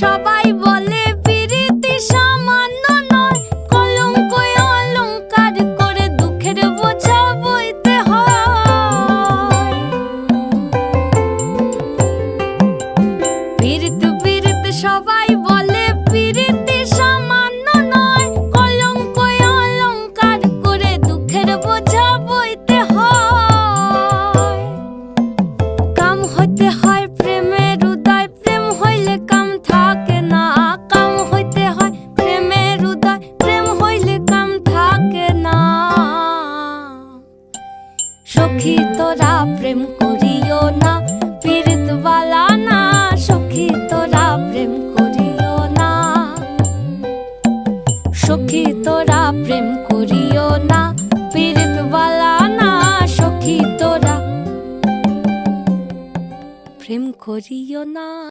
সবাই বলে পিরিতি সামান্য নয়, কলঙ্ক অলংকার করে দুঃখের বোঝা বইতে হয়। পিরিত পিরিত সবাই বলে পিরিতি সামান্য নয়, কলঙ্ক অলংকার করে দুঃখের বোঝা বইতে হয়। কাম হইতে হয় প্রেমের উদয়, প্রেম হইলে কাম থাকে না। কাম হইতে হয় প্রেমের উদয়, প্রেম হইলে কাম থাকে না। সখী তোরা প্রেম করিও না, পীড়িত বালা না। সখী তোরা প্রেম করিও না, সখী তোরা প্রেম করিও না, পীড়িত বালা না। সখী তোরা প্রেম করিও না।